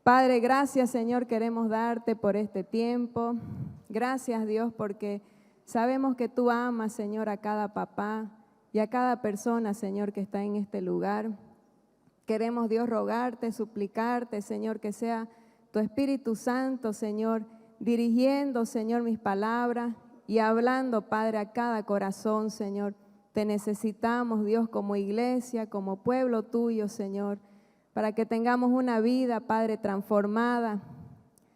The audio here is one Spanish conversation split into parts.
Padre, gracias, Señor, queremos darte por este tiempo. Gracias, Dios, porque sabemos que tú amas, Señor, a cada papá y a cada persona, Señor, que está en este lugar. Queremos, Dios, rogarte, suplicarte, Señor, que sea tu Espíritu Santo, Señor, dirigiendo, Señor, mis palabras y hablando, Padre, a cada corazón, Señor. Te necesitamos, Dios, como iglesia, como pueblo tuyo, Señor, para que tengamos una vida, Padre, transformada.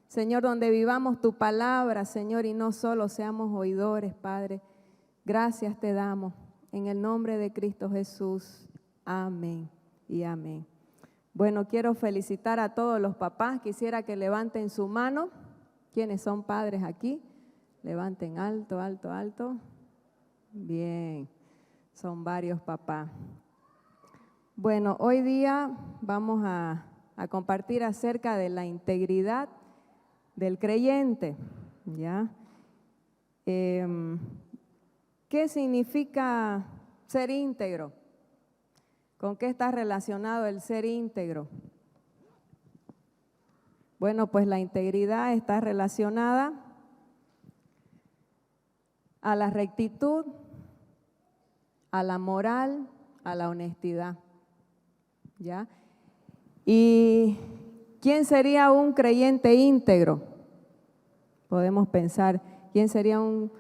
Señor, donde vivamos tu palabra, Señor, y no solo seamos oidores, Padre. Gracias te damos. En el nombre de Cristo Jesús. Amén y amén. Bueno, quiero felicitar a todos los papás. Quisiera que levanten su mano. ¿Quiénes son padres aquí? Levanten alto, alto, alto. Bien, son varios papás. Bueno, hoy día vamos a compartir acerca de la integridad del creyente, ¿ya? ¿Qué significa ser íntegro? ¿Con qué está relacionado el ser íntegro? Bueno, pues la integridad está relacionada a la rectitud, a la moral, a la honestidad, ¿ya? ¿Y quién sería un creyente íntegro? Podemos pensar, ¿quién sería un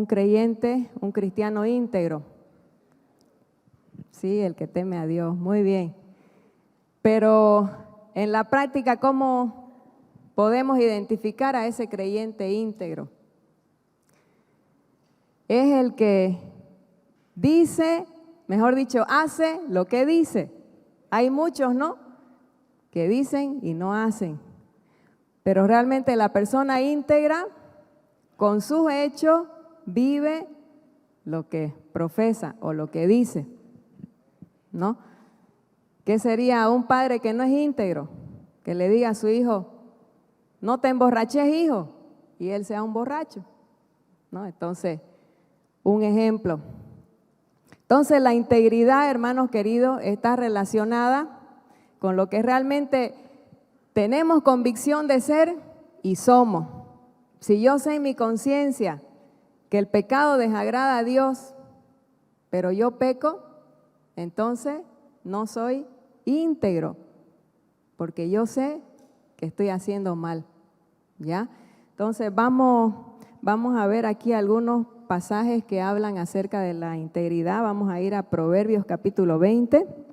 creyente, un cristiano íntegro? Sí, el que teme a Dios, muy bien. Pero en la práctica, ¿cómo podemos identificar a ese creyente íntegro? Es el que dice, mejor dicho, hace lo que dice. Hay muchos, ¿no?, que dicen y no hacen. Pero realmente la persona íntegra, con sus hechos, vive lo que profesa o lo que dice, ¿no? ¿Qué sería un padre que no es íntegro? Que le diga a su hijo, no te emborraches, hijo, y él sea un borracho, ¿no? Entonces, un ejemplo. Entonces, la integridad, hermanos queridos, está relacionada con lo que realmente tenemos convicción de ser y somos. Si yo sé en mi conciencia que el pecado desagrada a Dios, pero yo peco, entonces no soy íntegro, porque yo sé que estoy haciendo mal, ¿ya? Entonces vamos a ver aquí algunos pasajes que hablan acerca de la integridad. Vamos a ir a Proverbios capítulo 20.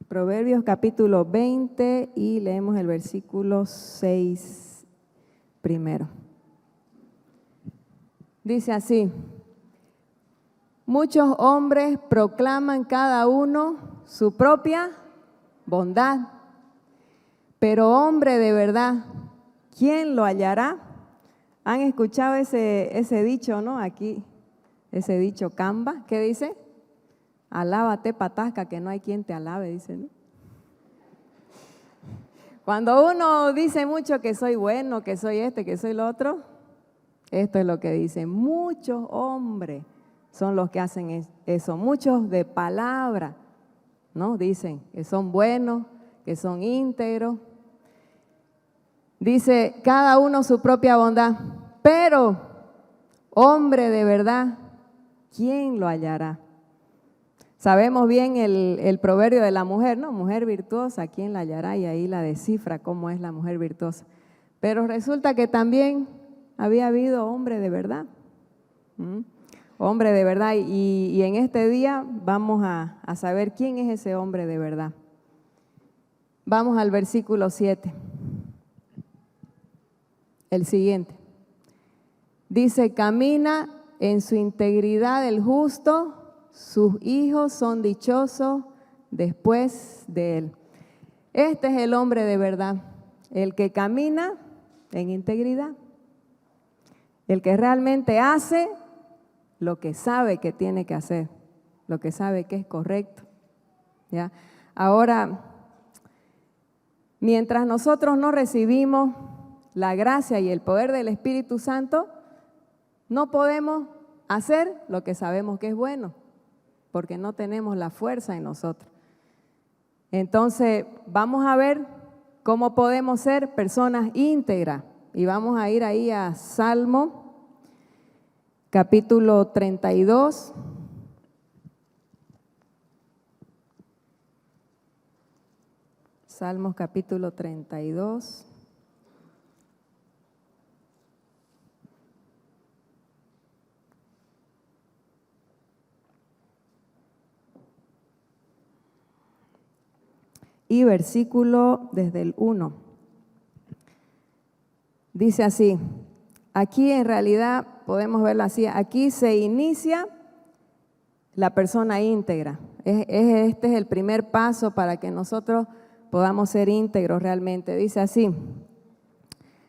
Proverbios capítulo 20 y leemos el versículo 6 primero. Dice así: muchos hombres proclaman cada uno su propia bondad, pero hombre de verdad, ¿quién lo hallará? ¿Han escuchado ese dicho, no? Aquí, ese dicho Camba, ¿qué dice? Alábate, patasca, que no hay quien te alabe, dice, ¿no? Cuando uno dice mucho que soy bueno, que soy este, que soy lo otro, esto es lo que dicen. Muchos hombres son los que hacen eso, muchos de palabra, ¿no? Dicen que son buenos, que son íntegros. Dice, cada uno su propia bondad, pero hombre de verdad, ¿quién lo hallará? Sabemos bien el proverbio de la mujer, ¿no? Mujer virtuosa, ¿quién la hallará? Y ahí la descifra cómo es la mujer virtuosa. Pero resulta que también había habido hombre de verdad. Hombre de verdad. Y en este día vamos a saber quién es ese hombre de verdad. Vamos al versículo 7. El siguiente. Dice, camina en su integridad el justo, sus hijos son dichosos después de él. Este es el hombre de verdad, el que camina en integridad, el que realmente hace lo que sabe que tiene que hacer, lo que sabe que es correcto, ¿ya? Ahora, mientras nosotros no recibimos la gracia y el poder del Espíritu Santo, no podemos hacer lo que sabemos que es bueno, porque no tenemos la fuerza en nosotros. Entonces, vamos a ver cómo podemos ser personas íntegras. Y vamos a ir ahí a Salmo, capítulo 32. Salmos, capítulo 32. Y versículo desde el 1. Dice así, aquí en realidad podemos verlo así, aquí se inicia la persona íntegra. Este es el primer paso para que nosotros podamos ser íntegros realmente. Dice así,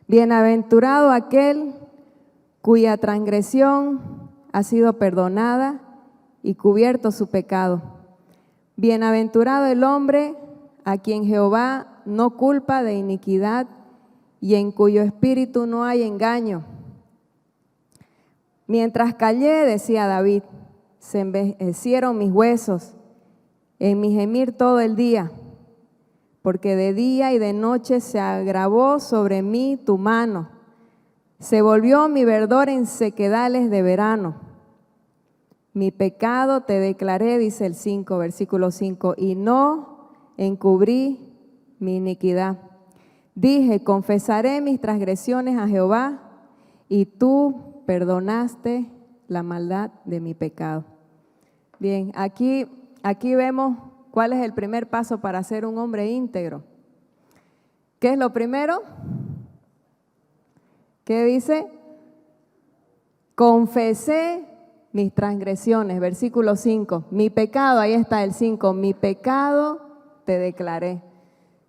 bienaventurado aquel cuya transgresión ha sido perdonada y cubierto su pecado. Bienaventurado el hombre a quien Jehová no culpa de iniquidad y en cuyo espíritu no hay engaño. Mientras callé, decía David, se envejecieron mis huesos en mi gemir todo el día, porque de día y de noche se agravó sobre mí tu mano. Se volvió mi verdor en sequedales de verano. Mi pecado te declaré, dice el 5, versículo 5, y no encubrí mi iniquidad. Dije, confesaré mis transgresiones a Jehová, y tú perdonaste la maldad de mi pecado. Bien, aquí vemos cuál es el primer paso para ser un hombre íntegro. ¿Qué es lo primero? ¿Qué dice? Confesé mis transgresiones, versículo 5. Mi pecado, ahí está el 5, mi pecado te declaré.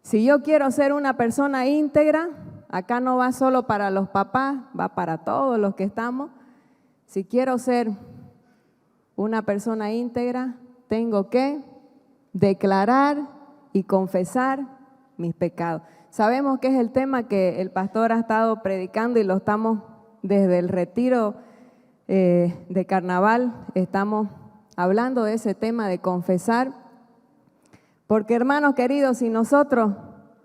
Si yo quiero ser una persona íntegra, acá no va solo para los papás, va para todos los que estamos. Si quiero ser una persona íntegra, tengo que declarar y confesar mis pecados. Sabemos que es el tema que el pastor ha estado predicando y lo estamos desde el retiro de carnaval, estamos hablando de ese tema de confesar. Porque hermanos queridos, si nosotros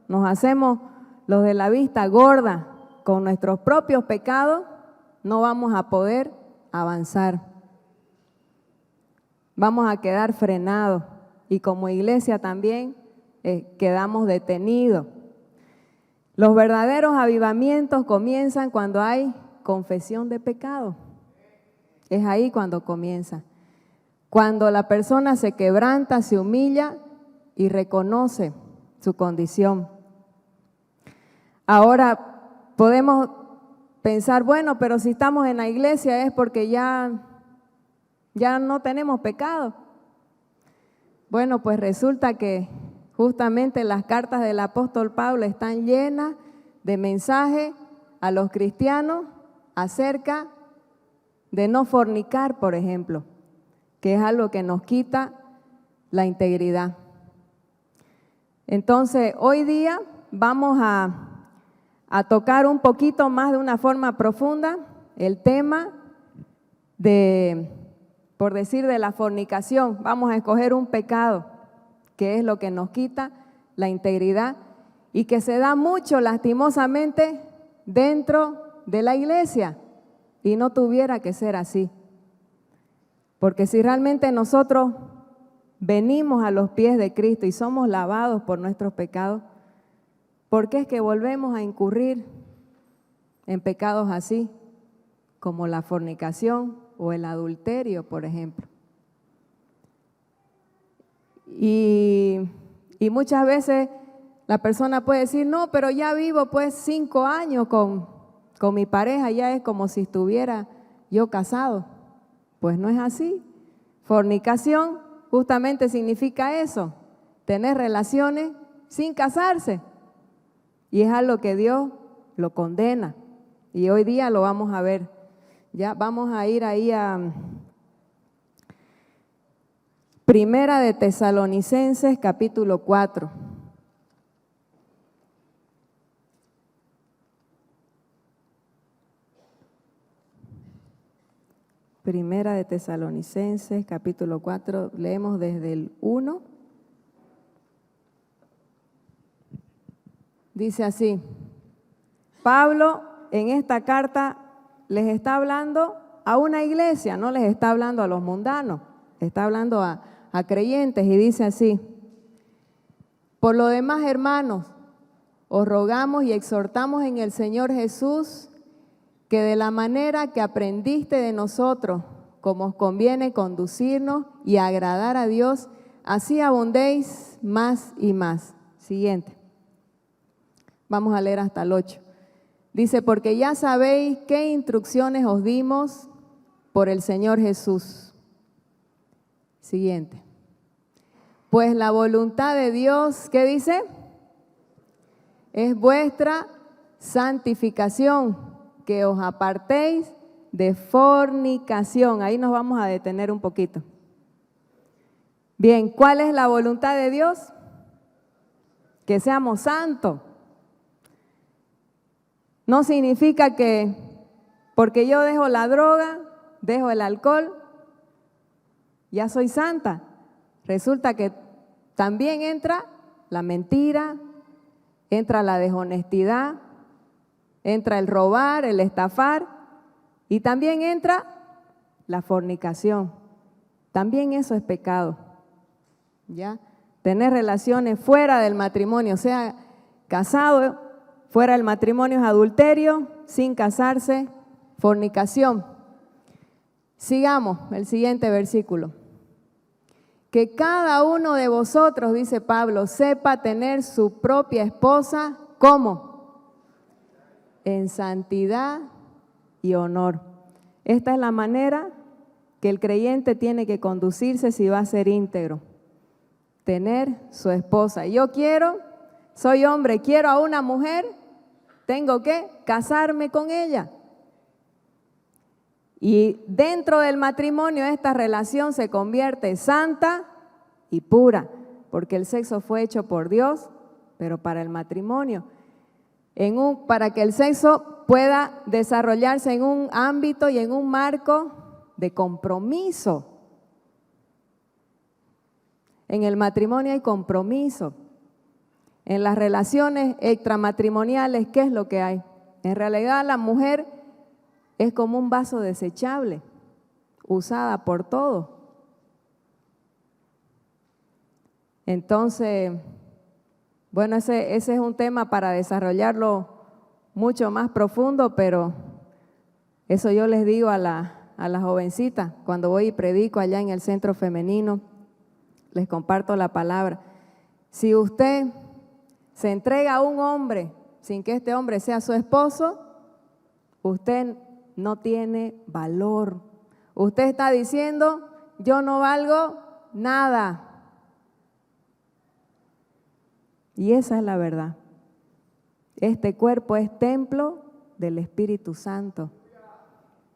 nos hacemos los de la vista gorda con nuestros propios pecados, no vamos a poder avanzar. Vamos a quedar frenados y como iglesia también quedamos detenidos. Los verdaderos avivamientos comienzan cuando hay confesión de pecado. Es ahí cuando comienza. Cuando la persona se quebranta, se humilla y reconoce su condición. Ahora podemos pensar, bueno, pero si estamos en la iglesia es porque ya no tenemos pecado. Bueno, pues resulta que justamente las cartas del apóstol Pablo están llenas de mensajes a los cristianos acerca de no fornicar, por ejemplo, que es algo que nos quita la integridad. Entonces, hoy día vamos a tocar un poquito más de una forma profunda el tema de, por decir, de la fornicación. Vamos a escoger un pecado, que es lo que nos quita la integridad y que se da mucho lastimosamente dentro de la iglesia y no tuviera que ser así. Porque si realmente nosotros venimos a los pies de Cristo y somos lavados por nuestros pecados, ¿por qué es que volvemos a incurrir en pecados así, como la fornicación o el adulterio, por ejemplo? Y muchas veces la persona puede decir, no, pero ya vivo pues 5 años con mi pareja, ya es como si estuviera yo casado. Pues no es así. Fornicación justamente significa eso, tener relaciones sin casarse. Y es algo que Dios lo condena. Y hoy día lo vamos a ver. Ya vamos a ir ahí a Primera de Tesalonicenses, capítulo 4. Primera de Tesalonicenses, capítulo 4, leemos desde el 1. Dice así, Pablo en esta carta les está hablando a una iglesia, no les está hablando a los mundanos, está hablando a creyentes y dice así, por lo demás, hermanos, os rogamos y exhortamos en el Señor Jesús que de la manera que aprendiste de nosotros, como os conviene conducirnos y agradar a Dios, así abundéis más y más. Siguiente. Vamos a leer hasta el 8. Dice, porque ya sabéis qué instrucciones os dimos por el Señor Jesús. Siguiente. Pues la voluntad de Dios, ¿qué dice? Es vuestra santificación, que os apartéis de fornicación. Ahí nos vamos a detener un poquito. Bien, ¿cuál es la voluntad de Dios? Que seamos santos. No significa que porque yo dejo la droga, dejo el alcohol, ya soy santa. Resulta que también entra la mentira, entra la deshonestidad, entra el robar, el estafar y también entra la fornicación. También eso es pecado, ¿ya? Tener relaciones fuera del matrimonio, sea casado, fuera del matrimonio es adulterio, sin casarse, fornicación. Sigamos, el siguiente versículo. Que cada uno de vosotros, dice Pablo, sepa tener su propia esposa, ¿cómo? En santidad y honor. Esta es la manera que el creyente tiene que conducirse si va a ser íntegro. Tener su esposa. Yo quiero, soy hombre, quiero a una mujer, tengo que casarme con ella. Y dentro del matrimonio esta relación se convierte santa y pura, porque el sexo fue hecho por Dios, pero para el matrimonio. Para que el sexo pueda desarrollarse en un ámbito y en un marco de compromiso. En el matrimonio hay compromiso. En las relaciones extramatrimoniales, ¿qué es lo que hay? En realidad la mujer es como un vaso desechable, usada por todos. Entonces, bueno, ese es un tema para desarrollarlo mucho más profundo, pero eso yo les digo a las jovencitas, cuando voy y predico allá en el centro femenino, les comparto la palabra. Si usted se entrega a un hombre sin que este hombre sea su esposo, usted no tiene valor. Usted está diciendo, yo no valgo nada. Y esa es la verdad. Este cuerpo es templo del Espíritu Santo.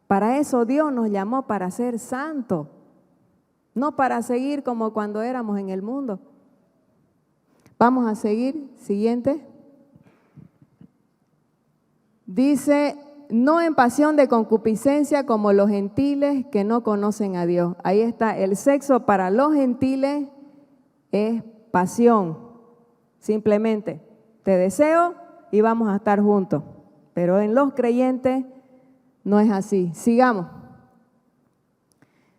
Para eso Dios nos llamó, para ser santos, no para seguir como cuando éramos en el mundo. Vamos a seguir, siguiente. Dice, no en pasión de concupiscencia como los gentiles que no conocen a Dios. Ahí está, el sexo para los gentiles es pasión. Simplemente, te deseo y vamos a estar juntos. Pero en los creyentes no es así. Sigamos.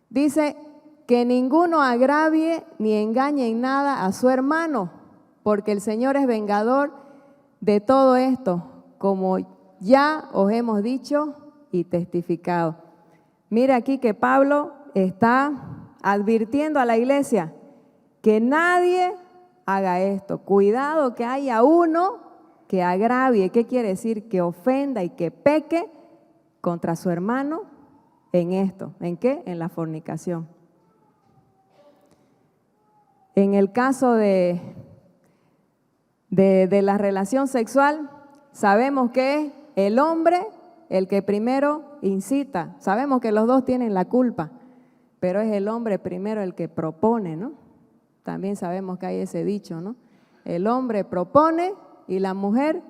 Dice, que ninguno agravie ni engañe en nada a su hermano, porque el Señor es vengador de todo esto, como ya os hemos dicho y testificado. Mire aquí que Pablo está advirtiendo a la iglesia que nadie haga esto. Cuidado que haya uno que agravie. ¿Qué quiere decir? Que ofenda y que peque contra su hermano en esto. ¿En qué? En la fornicación. En el caso de la relación sexual, sabemos que es el hombre el que primero incita. Sabemos que los dos tienen la culpa, pero es el hombre primero el que propone, ¿no? También sabemos que hay ese dicho, ¿no? El hombre propone y la mujer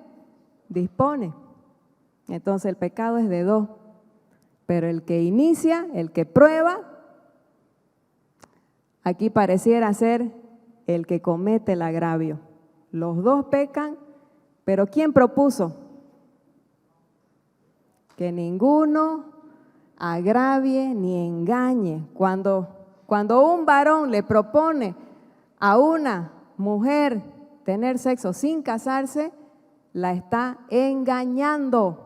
dispone. Entonces el pecado es de dos. Pero el que inicia, el que prueba, aquí pareciera ser el que comete el agravio. Los dos pecan, pero ¿quién propuso? Que ninguno agravie ni engañe. Cuando un varón le propone a una mujer tener sexo sin casarse, la está engañando.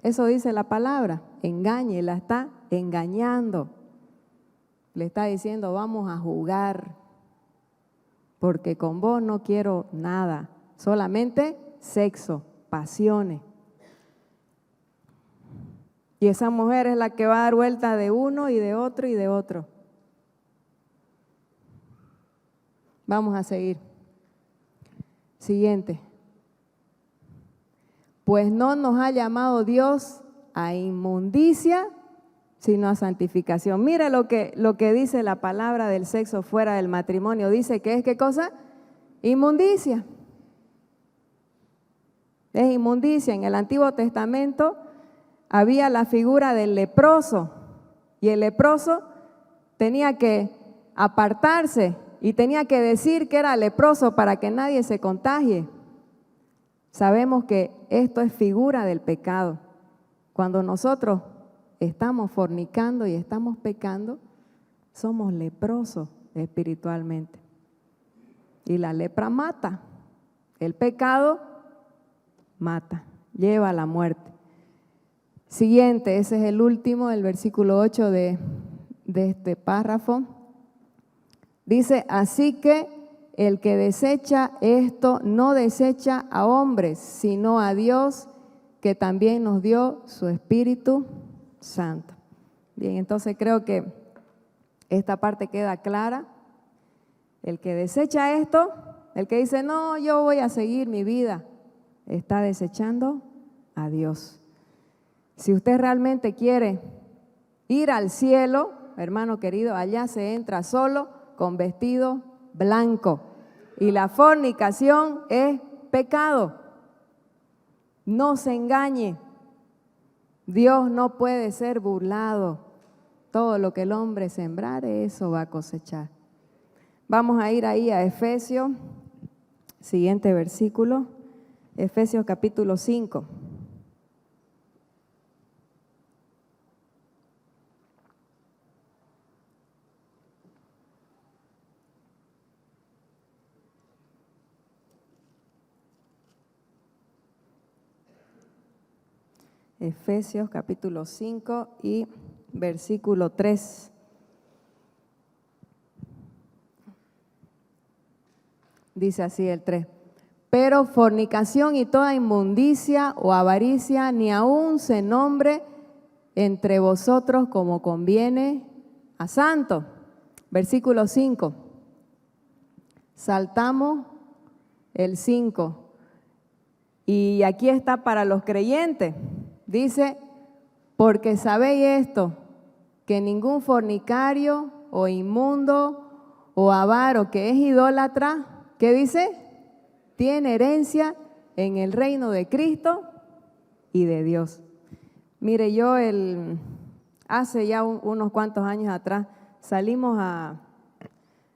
Eso dice la palabra, engañe, la está engañando. Le está diciendo, vamos a jugar, porque con vos no quiero nada, solamente sexo, pasiones. Y esa mujer es la que va a dar vuelta de uno y de otro y de otro. Vamos a seguir. Siguiente. Pues no nos ha llamado Dios a inmundicia, sino a santificación. Mire lo que dice la palabra del sexo fuera del matrimonio. Dice que es, ¿qué cosa? Inmundicia. Es inmundicia. En el Antiguo Testamento había la figura del leproso, y el leproso tenía que apartarse y tenía que decir que era leproso para que nadie se contagie. Sabemos que esto es figura del pecado. Cuando nosotros estamos fornicando y estamos pecando, somos leprosos espiritualmente. Y la lepra mata. El pecado mata, lleva a la muerte. Siguiente, ese es el último, el versículo 8 de este párrafo. Dice, así que el que desecha esto no desecha a hombres, sino a Dios, que también nos dio su Espíritu Santo. Bien, entonces creo que esta parte queda clara. El que desecha esto, el que dice, no, yo voy a seguir mi vida, está desechando a Dios. Si usted realmente quiere ir al cielo, hermano querido, allá se entra solo con vestido blanco. Y la fornicación es pecado. No se engañe. Dios no puede ser burlado. Todo lo que el hombre sembrare, eso va a cosechar. Vamos a ir ahí a Efesios, siguiente versículo, Efesios capítulo 5. Efesios capítulo 5 y versículo 3. Dice así el 3. Pero fornicación y toda inmundicia o avaricia ni aun se nombre entre vosotros como conviene a santo. Versículo 5. Saltamos el 5. Y aquí está para los creyentes. Dice, porque sabéis esto, que ningún fornicario o inmundo o avaro que es idólatra, ¿qué dice? Tiene herencia en el reino de Cristo y de Dios. Mire, yo hace ya unos cuantos años atrás salimos a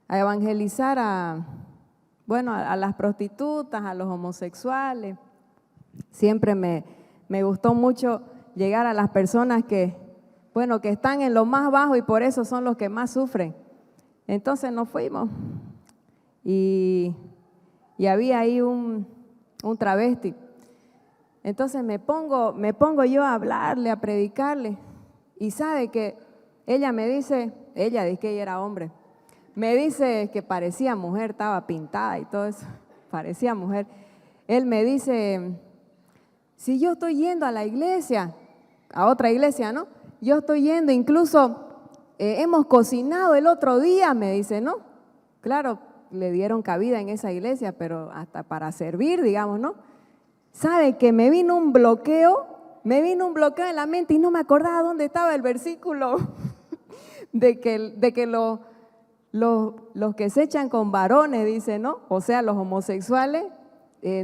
evangelizar a las prostitutas, a los homosexuales. Siempre me gustó mucho llegar a las personas que están en lo más bajo y por eso son los que más sufren. Entonces nos fuimos y había ahí un travesti. Entonces me pongo yo a hablarle, a predicarle, y sabe que ella dice que ella era hombre, me dice que parecía mujer, estaba pintada y todo eso, parecía mujer. Él me dice, si yo estoy yendo a la iglesia, a otra iglesia, ¿no? Yo estoy yendo, incluso hemos cocinado el otro día, me dice, ¿no? Claro, le dieron cabida en esa iglesia, pero hasta para servir, digamos, ¿no? ¿Sabe que me vino un bloqueo en la mente y no me acordaba dónde estaba el versículo de que los que se echan con varones, dice, ¿no? O sea, los homosexuales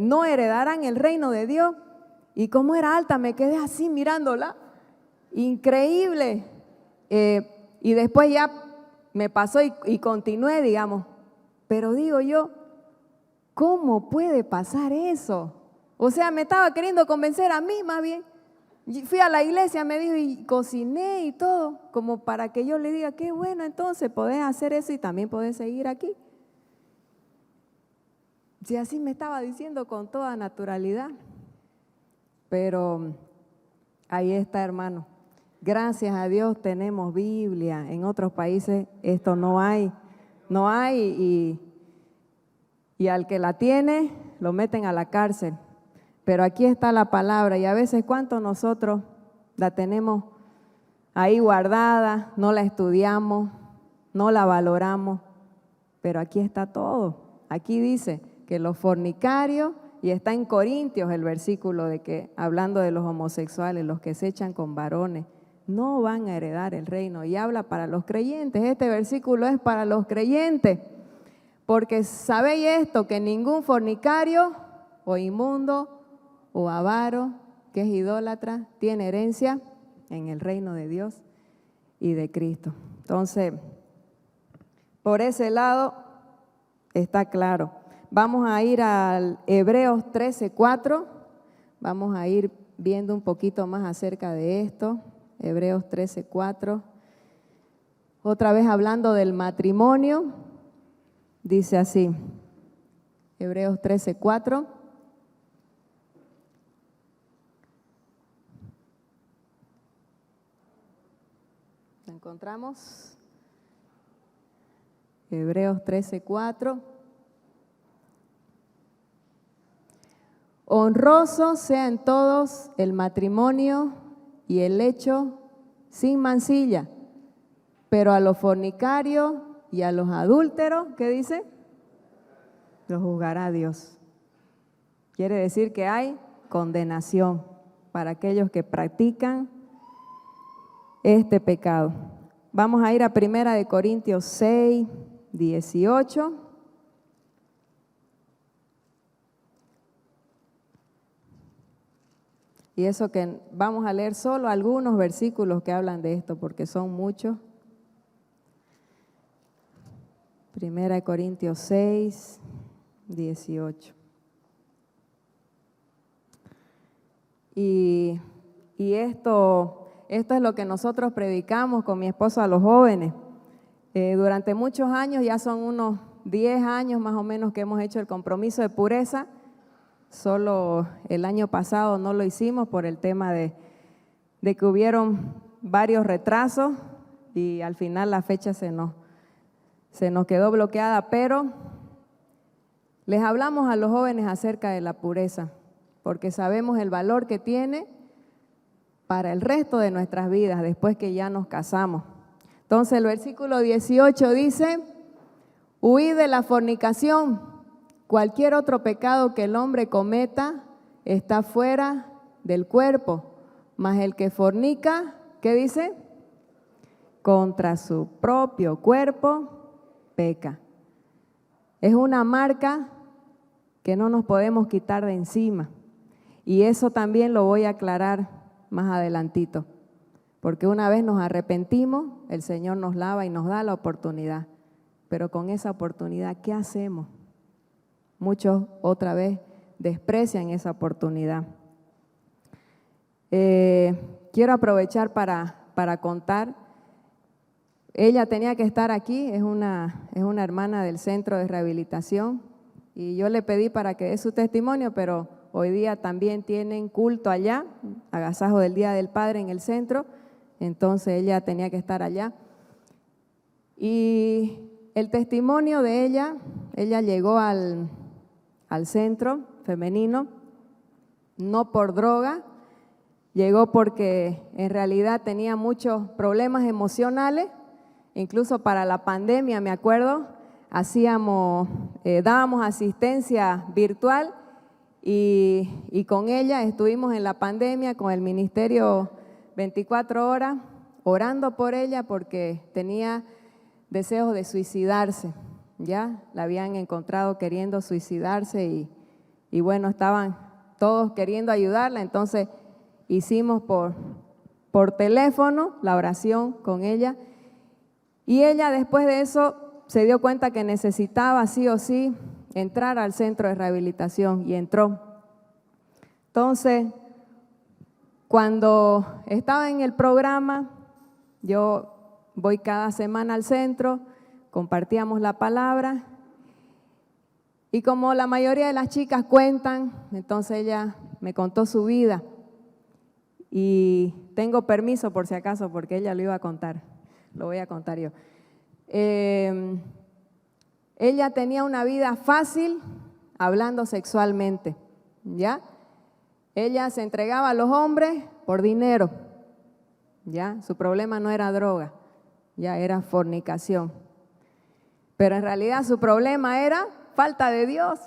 no heredarán el reino de Dios. Y como era alta, me quedé así mirándola increíble. Y después ya me pasó y continué, digamos. Pero digo yo, ¿cómo puede pasar eso? O sea, me estaba queriendo convencer a mí más bien. Fui a la iglesia, me dijo, y cociné y todo, como para que yo le diga, qué bueno, entonces podés hacer eso y también podés seguir aquí. Si así me estaba diciendo con toda naturalidad. Pero ahí está, hermano. Gracias a Dios tenemos Biblia. En otros países esto no hay. No hay y al que la tiene lo meten a la cárcel. Pero aquí está la palabra y a veces cuánto nosotros la tenemos ahí guardada, no la estudiamos, no la valoramos, pero aquí está todo. Aquí dice que los fornicarios, y está en Corintios el versículo de que hablando de los homosexuales, los que se echan con varones, no van a heredar el reino. Y habla para los creyentes, este versículo es para los creyentes, porque sabéis esto, que ningún fornicario o inmundo o avaro, que es idólatra, tiene herencia en el reino de Dios y de Cristo. Entonces, por ese lado está claro. Vamos a ir al Hebreos 13:4, vamos a ir viendo un poquito más acerca de esto. Hebreos 13:4, otra vez hablando del matrimonio, dice así, Hebreos 13:4. Encontramos Hebreos 13:4. Honroso sea en todos el matrimonio y el lecho sin mancilla, pero a los fornicarios y a los adúlteros, ¿qué dice? Los juzgará Dios. Quiere decir que hay condenación para aquellos que practican este pecado. Vamos a ir a 1 Corintios 6:18. Y eso que vamos a leer solo algunos versículos que hablan de esto, porque son muchos. 1 Corintios 6:18. Y esto es lo que nosotros predicamos con mi esposo a los jóvenes. Durante muchos años, ya son unos 10 años más o menos que hemos hecho el compromiso de pureza. Solo el año pasado no lo hicimos por el tema de que hubieron varios retrasos y al final la fecha se nos quedó bloqueada, pero les hablamos a los jóvenes acerca de la pureza, porque sabemos el valor que tiene para el resto de nuestras vidas después que ya nos casamos. Entonces el versículo 18 dice, huid de la fornicación. Cualquier otro pecado que el hombre cometa está fuera del cuerpo, mas el que fornica, ¿qué dice? Contra su propio cuerpo peca. Es una marca que no nos podemos quitar de encima. Y eso también lo voy a aclarar más adelantito, porque una vez nos arrepentimos, el Señor nos lava y nos da la oportunidad. Pero con esa oportunidad, ¿qué hacemos? Muchos otra vez desprecian esa oportunidad. Quiero aprovechar para contar. Ella tenía que estar aquí, es una hermana del centro de rehabilitación y yo le pedí para que dé su testimonio, pero hoy día también tienen culto allá, agasajo del Día del Padre en el centro, entonces ella tenía que estar allá. Y el testimonio de ella llegó al centro femenino, no por droga, llegó porque en realidad tenía muchos problemas emocionales, incluso para la pandemia, me acuerdo, dábamos asistencia virtual y con ella estuvimos en la pandemia con el ministerio 24 horas orando por ella porque tenía deseos de suicidarse. Ya la habían encontrado queriendo suicidarse y bueno, estaban todos queriendo ayudarla, entonces hicimos por teléfono la oración con ella. Y ella después de eso se dio cuenta que necesitaba sí o sí entrar al centro de rehabilitación y entró. Entonces, cuando estaba en el programa, yo voy cada semana al centro, compartíamos la palabra y como la mayoría de las chicas cuentan, entonces ella me contó su vida y tengo permiso por si acaso porque ella lo iba a contar, lo voy a contar yo. Ella tenía una vida fácil hablando sexualmente, ¿ya? Ella se entregaba a los hombres por dinero, ¿ya? Su problema no era droga, ya era fornicación. Pero en realidad su problema era falta de Dios,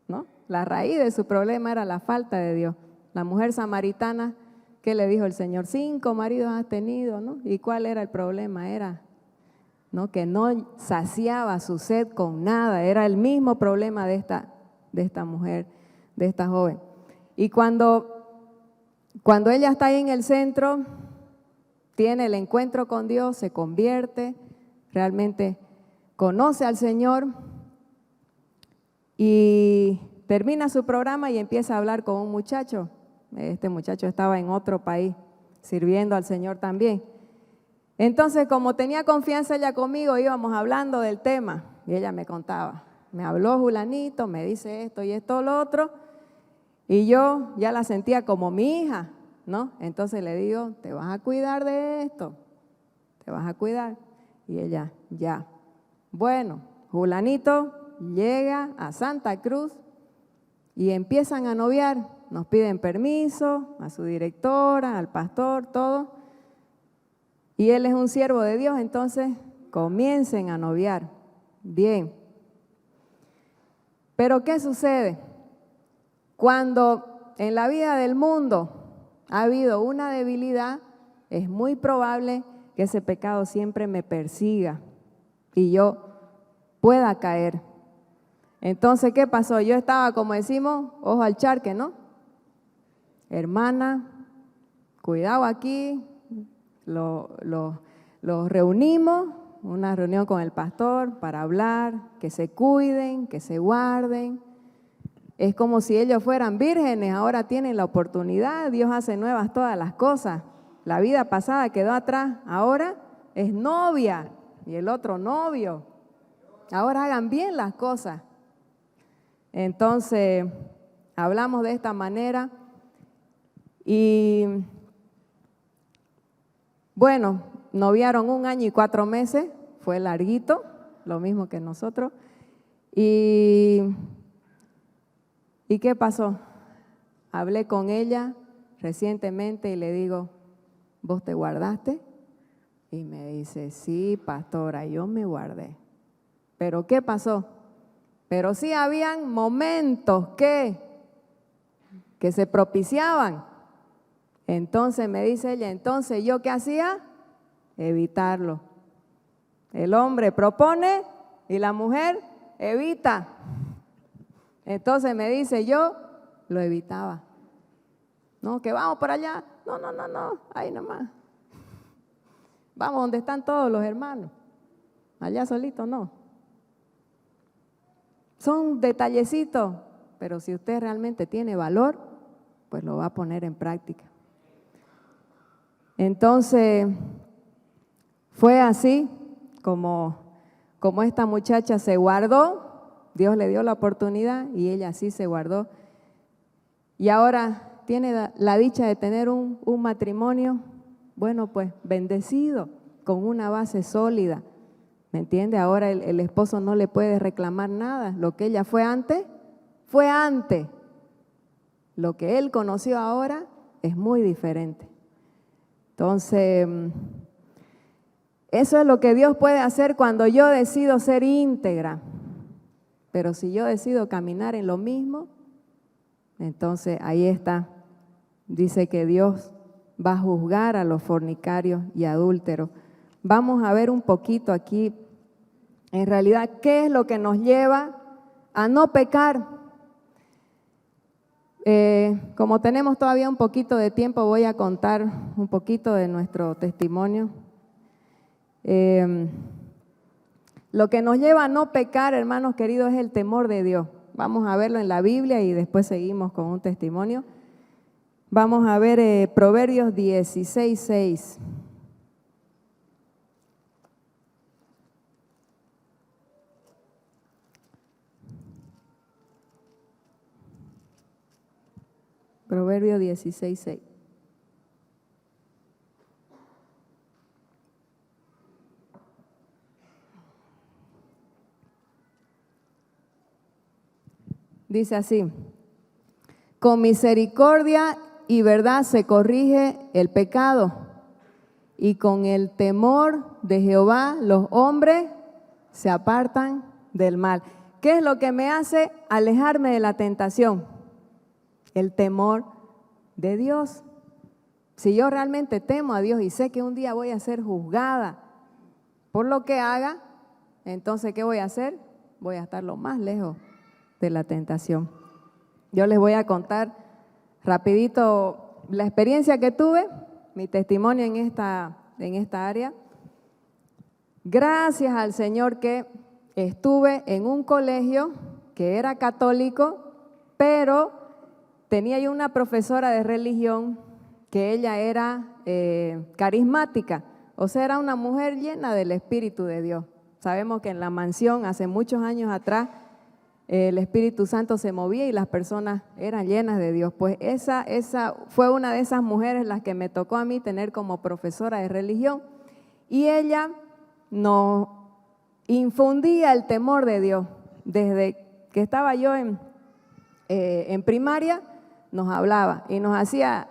¿no? La raíz de su problema era la falta de Dios. La mujer samaritana, ¿qué le dijo el Señor? 5 maridos has tenido, ¿no? ¿Y cuál era el problema? Era, ¿no?, que no saciaba su sed con nada. Era el mismo problema de esta mujer, de esta joven. Y cuando ella está ahí en el centro, tiene el encuentro con Dios, se convierte, realmente conoce al Señor y termina su programa y empieza a hablar con un muchacho. Este muchacho estaba en otro país sirviendo al Señor también. Entonces, como tenía confianza ella conmigo, íbamos hablando del tema y ella me contaba. Me habló Julanito, me dice esto y esto, lo otro, y yo ya la sentía como mi hija, ¿no? Entonces le digo, te vas a cuidar de esto, te vas a cuidar. Y ella, ya. Bueno, Julanito llega a Santa Cruz y empiezan a noviar. Nos piden permiso a su directora, al pastor, todo. Y él es un siervo de Dios, entonces comiencen a noviar. Bien. Pero ¿qué sucede? Cuando en la vida del mundo ha habido una debilidad, es muy probable que ese pecado siempre me persiga y yo pueda caer. Entonces, ¿qué pasó? Yo estaba, como decimos, ojo al charque, ¿no? Hermana, cuidado aquí, los reunimos, una reunión con el pastor para hablar, que se cuiden, que se guarden. Es como si ellos fueran vírgenes, ahora tienen la oportunidad, Dios hace nuevas todas las cosas. La vida pasada quedó atrás, ahora es novia y el otro novio. Ahora hagan bien las cosas. Entonces, hablamos de esta manera y bueno, noviaron 1 año y 4 meses, fue larguito, lo mismo que nosotros. ¿Y qué pasó? Hablé con ella recientemente y le digo, ¿vos te guardaste? Y me dice, sí, pastora, yo me guardé. ¿Pero qué pasó? Pero sí habían momentos que se propiciaban. Entonces me dice ella, entonces ¿yo qué hacía? Evitarlo. El hombre propone y la mujer evita. Entonces me dice, yo lo evitaba. No, que vamos por allá. No, ahí nomás. Vamos donde están todos los hermanos. Allá solito no. Son detallecitos, pero si usted realmente tiene valor, pues lo va a poner en práctica. Entonces, fue así como esta muchacha se guardó, Dios le dio la oportunidad y ella sí se guardó. Y ahora tiene la dicha de tener un matrimonio, bueno, pues bendecido, con una base sólida. ¿Me entiende? Ahora el esposo no le puede reclamar nada. Lo que ella fue antes, fue antes. Lo que él conoció ahora es muy diferente. Entonces, eso es lo que Dios puede hacer cuando yo decido ser íntegra. Pero si yo decido caminar en lo mismo, entonces ahí está. Dice que Dios va a juzgar a los fornicarios y adúlteros. Vamos a ver un poquito aquí, en realidad, qué es lo que nos lleva a no pecar. Como tenemos todavía un poquito de tiempo, voy a contar un poquito de nuestro testimonio. Lo que nos lleva a no pecar, hermanos queridos, es el temor de Dios. Vamos a verlo en la Biblia y después seguimos con un testimonio. Vamos a ver Proverbios 16:6. Proverbios 16:6. Dice así: con misericordia y verdad se corrige el pecado, y con el temor de Jehová los hombres se apartan del mal. ¿Qué es lo que me hace alejarme de la tentación? El temor de Dios. Si yo realmente temo a Dios y sé que un día voy a ser juzgada por lo que haga, entonces ¿qué voy a hacer? Voy a estar lo más lejos de la tentación. Yo les voy a contar rapidito la experiencia que tuve, mi testimonio en esta área. Gracias al Señor que estuve en un colegio que era católico, pero tenía yo una profesora de religión que ella era carismática, o sea, era una mujer llena del Espíritu de Dios. Sabemos que en la mansión hace muchos años atrás el Espíritu Santo se movía y las personas eran llenas de Dios. Pues esa fue una de esas mujeres las que me tocó a mí tener como profesora de religión, y ella nos infundía el temor de Dios. Desde que estaba yo en primaria nos hablaba y nos hacía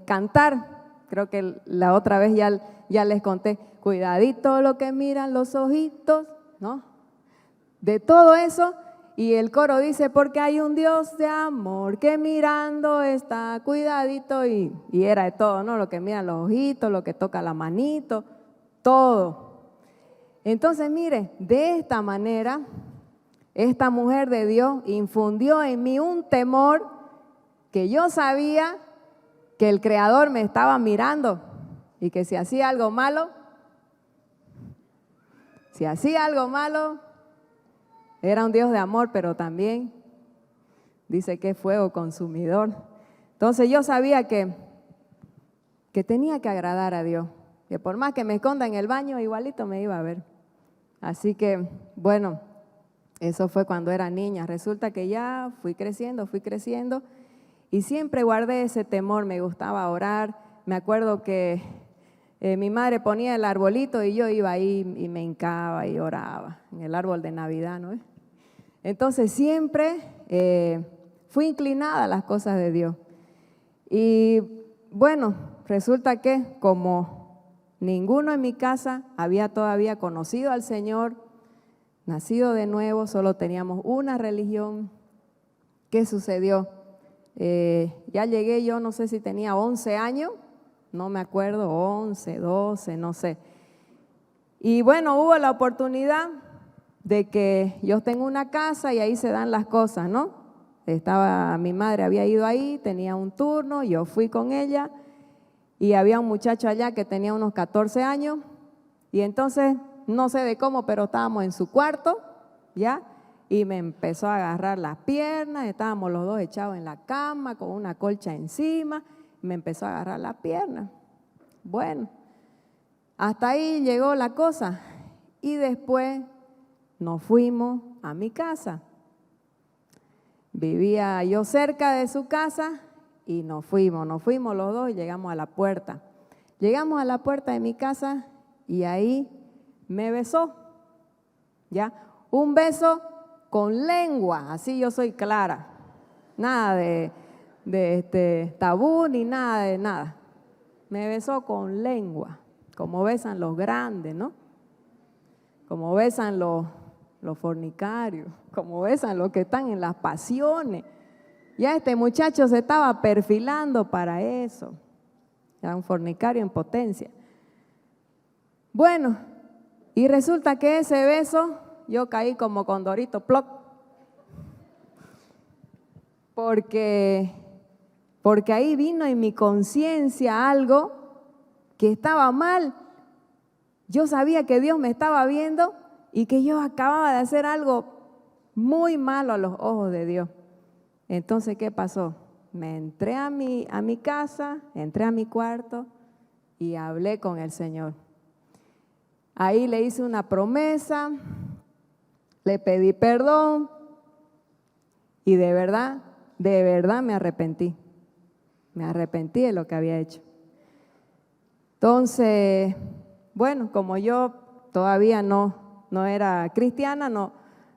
cantar. Creo que la otra vez ya les conté, cuidadito lo que miran los ojitos, ¿no? De todo eso. Y el coro dice, porque hay un Dios de amor que mirando está, cuidadito, y era de todo, ¿no? Lo que miran los ojitos, lo que toca la manito, todo. Entonces, mire, de esta manera, esta mujer de Dios infundió en mí un temor que yo sabía que el Creador me estaba mirando y que si hacía algo malo, era un Dios de amor, pero también dice que es fuego consumidor. Entonces yo sabía que tenía que agradar a Dios, que por más que me esconda en el baño, igualito me iba a ver. Así que, bueno, eso fue cuando era niña. Resulta que ya fui creciendo y siempre guardé ese temor. Me gustaba orar. Me acuerdo que mi madre ponía el arbolito y yo iba ahí y me hincaba y oraba en el árbol de Navidad, ¿no? Entonces siempre fui inclinada a las cosas de Dios. Y bueno, resulta que como ninguno en mi casa había todavía conocido al Señor, nacido de nuevo, solo teníamos una religión. ¿Qué sucedió? Ya llegué, yo no sé si tenía 11 años, no me acuerdo, 11, 12, no sé. Y bueno, hubo la oportunidad de que yo tengo una casa y ahí se dan las cosas, ¿no? Mi madre había ido ahí, tenía un turno, yo fui con ella y había un muchacho allá que tenía unos 14 años y entonces, no sé de cómo, pero estábamos en su cuarto, ¿ya? Y me empezó a agarrar las piernas, estábamos los dos echados en la cama con una colcha encima, me empezó a agarrar las piernas. Bueno, hasta ahí llegó la cosa y después nos fuimos a mi casa. Vivía yo cerca de su casa y nos fuimos los dos y llegamos a la puerta. Llegamos a la puerta de mi casa y ahí me besó, ¿ya? Un beso con lengua, así yo soy clara. Nada de tabú ni nada de nada. Me besó con lengua, como besan los grandes, ¿no? Como besan los fornicarios, como besan los que están en las pasiones. Ya este muchacho se estaba perfilando para eso. Era un fornicario en potencia. Bueno, y resulta que ese beso, yo caí como condorito, ploc. Porque porque ahí vino en mi conciencia algo que estaba mal. Yo sabía que Dios me estaba viendo y que yo acababa de hacer algo muy malo a los ojos de Dios. Entonces, ¿qué pasó? Me entré a mi casa, entré a mi cuarto y hablé con el Señor. Ahí le hice una promesa, le pedí perdón y de verdad me arrepentí. Me arrepentí de lo que había hecho. Entonces, bueno, como yo todavía no era cristiana, no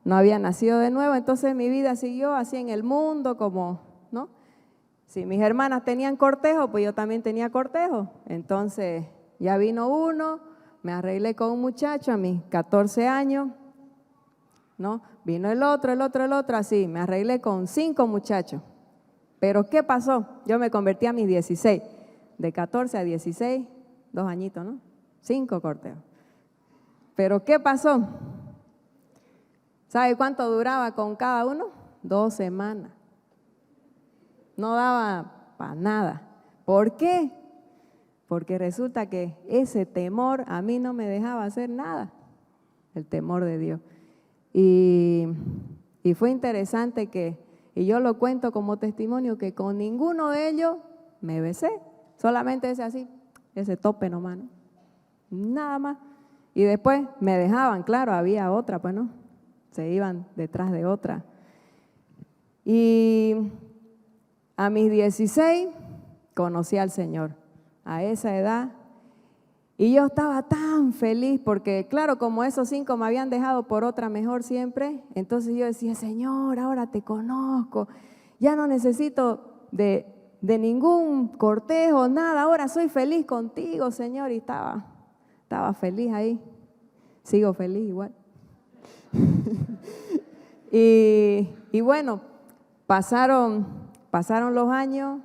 había nacido de nuevo, entonces mi vida siguió así en el mundo, como, ¿no? Si mis hermanas tenían cortejo, pues yo también tenía cortejo. Entonces ya vino uno, me arreglé con un muchacho a mis 14 años, ¿no? Vino el otro, así, me arreglé con 5 muchachos. Pero ¿qué pasó? Yo me convertí a mis 16, de 14 a 16, 2 añitos, ¿no? 5 cortejos. Pero ¿qué pasó? ¿Sabe cuánto duraba con cada uno? 2 semanas. No daba para nada. ¿Por qué? Porque resulta que ese temor a mí no me dejaba hacer nada, el temor de Dios. Y fue interesante y yo lo cuento como testimonio, que con ninguno de ellos me besé, solamente ese tope nomás, ¿no? Nada más. Y después me dejaban, claro, había otra, pues no, se iban detrás de otra. Y a mis 16 conocí al Señor, a esa edad. Y yo estaba tan feliz porque, claro, como esos 5 me habían dejado por otra mejor siempre, entonces yo decía, Señor, ahora te conozco, ya no necesito de ningún cortejo, nada, ahora soy feliz contigo, Señor. Y estaba feliz ahí, sigo feliz igual. y bueno, pasaron los años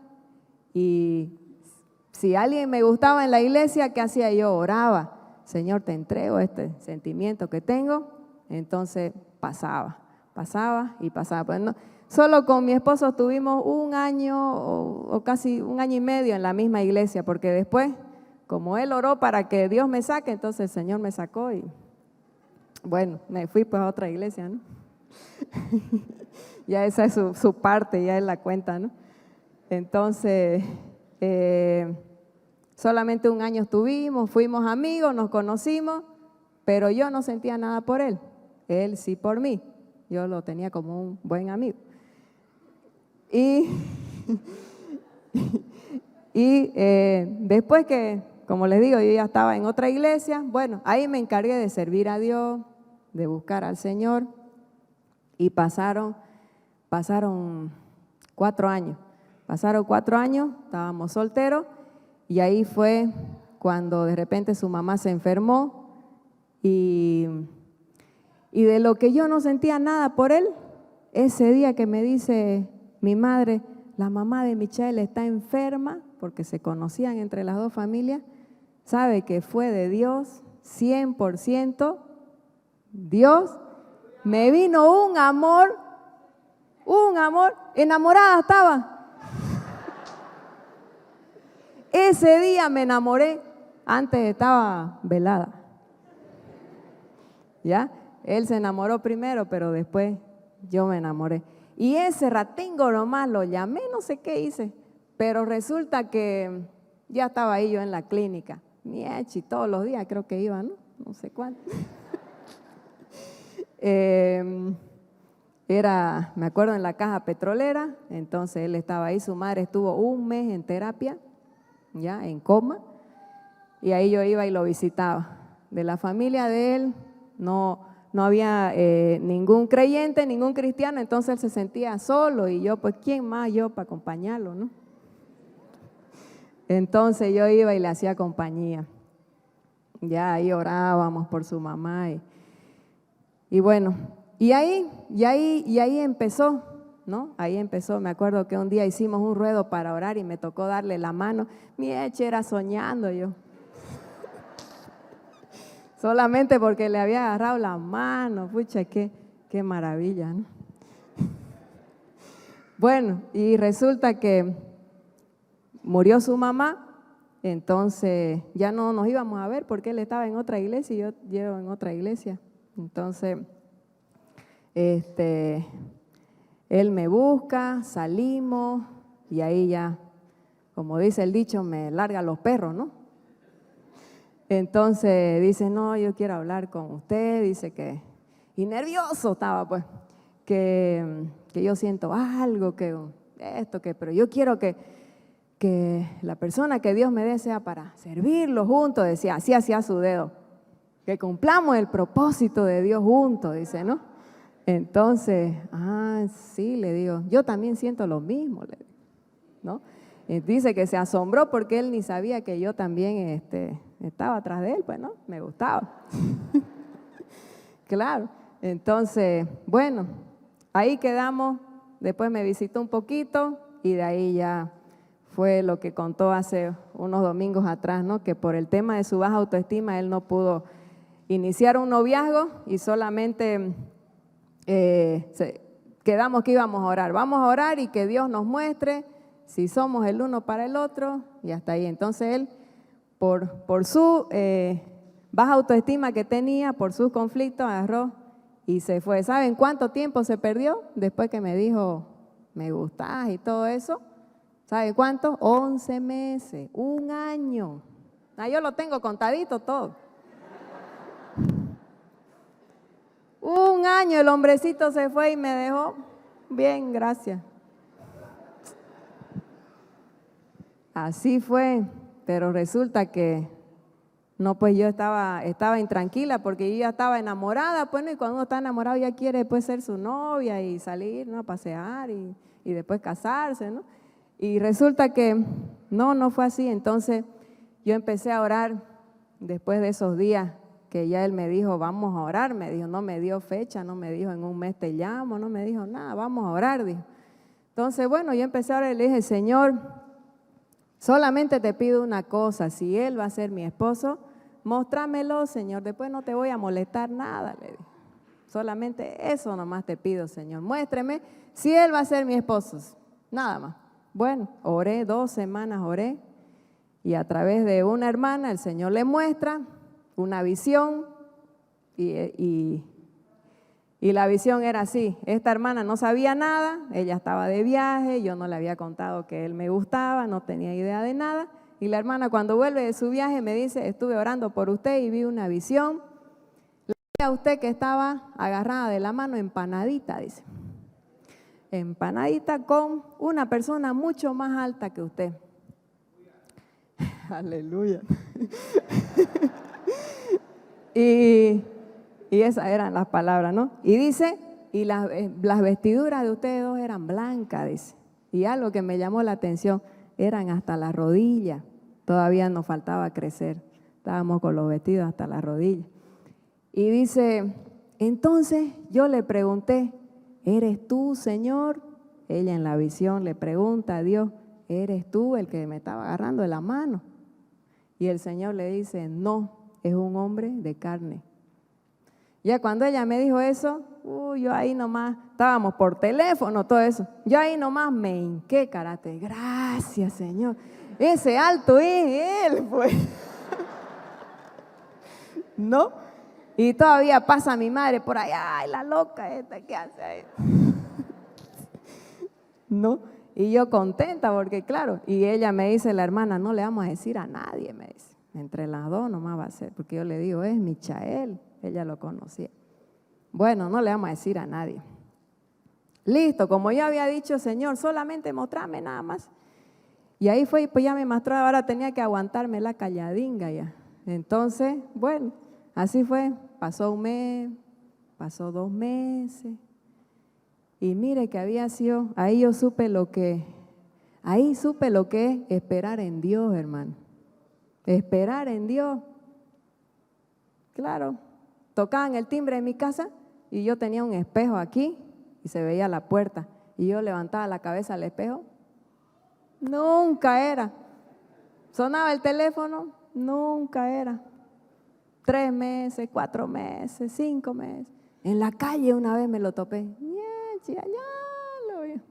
y si alguien me gustaba en la iglesia, ¿qué hacía yo? Oraba. Señor, te entrego este sentimiento que tengo. Entonces pasaba y pasaba. Pues no, solo con mi esposo estuvimos 1 año o casi 1 año y medio en la misma iglesia, porque después, como él oró para que Dios me saque, entonces el Señor me sacó y bueno, me fui pues a otra iglesia, ¿no? Ya esa es su parte, ya es la cuenta, ¿no? Entonces, solamente 1 año estuvimos, fuimos amigos, nos conocimos, pero yo no sentía nada por él. Él sí por mí. Yo lo tenía como un buen amigo. Y después que, como les digo, yo ya estaba en otra iglesia, bueno, ahí me encargué de servir a Dios, de buscar al Señor, y pasaron 4 años. Pasaron 4 años, estábamos solteros, y ahí fue cuando de repente su mamá se enfermó y de lo que yo no sentía nada por él, ese día que me dice mi madre, la mamá de Michael está enferma, porque se conocían entre las 2 familias, sabe que fue de Dios, 100%, Dios, me vino un amor, enamorada estaba. Ese día me enamoré, antes estaba velada. ¿Ya? Él se enamoró primero, pero después yo me enamoré. Y ese ratingo nomás lo llamé, no sé qué hice, pero resulta que ya estaba ahí yo en la clínica. Miechi, todos los días creo que iba, ¿no? No sé cuánto. Me acuerdo, en la caja petrolera, entonces él estaba ahí, su madre estuvo 1 mes en terapia, ya en coma, y ahí yo iba y lo visitaba. De la familia de él no había ningún creyente, ningún cristiano, entonces él se sentía solo y yo, pues, ¿quién más yo para acompañarlo, no? Entonces yo iba y le hacía compañía. Ya ahí orábamos por su mamá y bueno, y ahí empezó, ¿no? Ahí empezó. Me acuerdo que un día hicimos un ruedo para orar y me tocó darle la mano. Mi eche era soñando yo. Solamente porque le había agarrado la mano. Pucha, qué maravilla, ¿no? Bueno, y resulta que murió su mamá, entonces ya no nos íbamos a ver porque él estaba en otra iglesia y yo en otra iglesia. Entonces, él me busca, salimos y ahí ya, como dice el dicho, me larga los perros, ¿no? Entonces dice, no, yo quiero hablar con usted, dice que, y nervioso estaba pues, que yo siento algo, pero yo quiero que la persona que Dios me dé sea para servirlo juntos, decía, así hacía su dedo, que cumplamos el propósito de Dios juntos, dice, ¿no? Entonces, sí, le digo, yo también siento lo mismo, le digo, ¿no? Dice que se asombró porque él ni sabía que yo también estaba atrás de él, pues, ¿no? Me gustaba. Claro, entonces, bueno, ahí quedamos, después me visitó un poquito y de ahí ya fue lo que contó hace unos domingos atrás, ¿no? Que por el tema de su baja autoestima él no pudo iniciar un noviazgo y solamente quedamos que íbamos a orar. Vamos a orar y que Dios nos muestre si somos el uno para el otro y hasta ahí. Entonces él, por su baja autoestima que tenía, por sus conflictos, agarró y se fue. ¿Saben cuánto tiempo se perdió después que me dijo, me gustás y todo eso? ¿Saben cuánto? 11 meses, un año. Yo lo tengo contadito todo. Un año el hombrecito se fue y me dejó. Bien, gracias. Así fue, pero resulta que no, pues yo estaba intranquila porque yo ya estaba enamorada, pues, ¿no? Y cuando uno está enamorado ya quiere después ser su novia y salir, ¿no? A pasear y después casarse, ¿no? Y resulta que no fue así. Entonces yo empecé a orar después de esos días que ya él me dijo, vamos a orar, me dijo, no me dio fecha, no me dijo en un mes te llamo, no me dijo nada, vamos a orar, dijo. Entonces, bueno, yo empecé a orar y le dije, Señor, solamente te pido una cosa, si él va a ser mi esposo, mostrámelo, Señor, después no te voy a molestar nada, le dije. Solamente eso nomás te pido, Señor, muéstreme si él va a ser mi esposo, nada más. Bueno, oré 2 semanas, oré, y a través de una hermana el Señor le muestra una visión y la visión era así. Esta hermana no sabía nada, ella estaba de viaje, yo no le había contado que él me gustaba, no tenía idea de nada. Y la hermana cuando vuelve de su viaje me dice, estuve orando por usted y vi una visión. Le vi a usted que estaba agarrada de la mano, empanadita, dice. Empanadita con una persona mucho más alta que usted. Aleluya. Y esas eran las palabras, ¿no? Y dice, y las vestiduras de ustedes dos eran blancas, dice. Y algo que me llamó la atención, eran hasta las rodillas. Todavía nos faltaba crecer. Estábamos con los vestidos hasta las rodillas. Y dice, entonces yo le pregunté, ¿eres tú, Señor? Ella en la visión le pregunta a Dios, ¿eres tú el que me estaba agarrando de la mano? Y el Señor le dice, no, es un hombre de carne. Ya cuando ella me dijo eso, yo ahí nomás, estábamos por teléfono, todo eso. Yo ahí nomás me hinqué, karate. Gracias, Señor. Ese alto es él, pues. ¿No? Y todavía pasa mi madre por allá, ay, la loca esta, ¿qué hace ahí? ¿No? Y yo contenta porque, claro, y ella me dice, la hermana, no le vamos a decir a nadie, me dice. Entre las dos nomás va a ser, porque yo le digo, es Michael, ella lo conocía. Bueno, no le vamos a decir a nadie. Listo, como yo había dicho, Señor, solamente mostrame nada más. Y ahí fue, pues ya me mostró, ahora tenía que aguantarme la calladinga ya. Entonces, bueno, así fue, pasó un mes, pasó 2 meses. Y mire que había sido, ahí supe lo que es esperar en Dios, hermano. Esperar en Dios. Claro, tocaban el timbre en mi casa y yo tenía un espejo aquí y se veía la puerta. Y yo levantaba la cabeza al espejo. Nunca era. Sonaba el teléfono, nunca era. 3 meses, 4 meses, 5 meses. En la calle una vez me lo topé.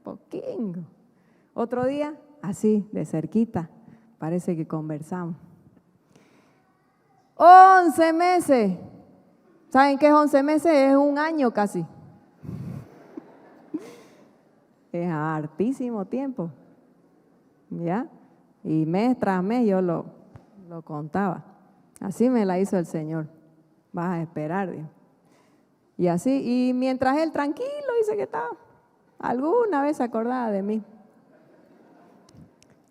Poquingo. Otro día, así, de cerquita, parece que conversamos. 11 meses. ¿Saben qué es 11 meses? Es un año casi. Es hartísimo tiempo, ¿ya? Y mes tras mes yo lo contaba. Así me la hizo el Señor. Vas a esperar, Dios. Y así, y mientras él tranquilo dice que estaba, alguna vez se acordaba de mí.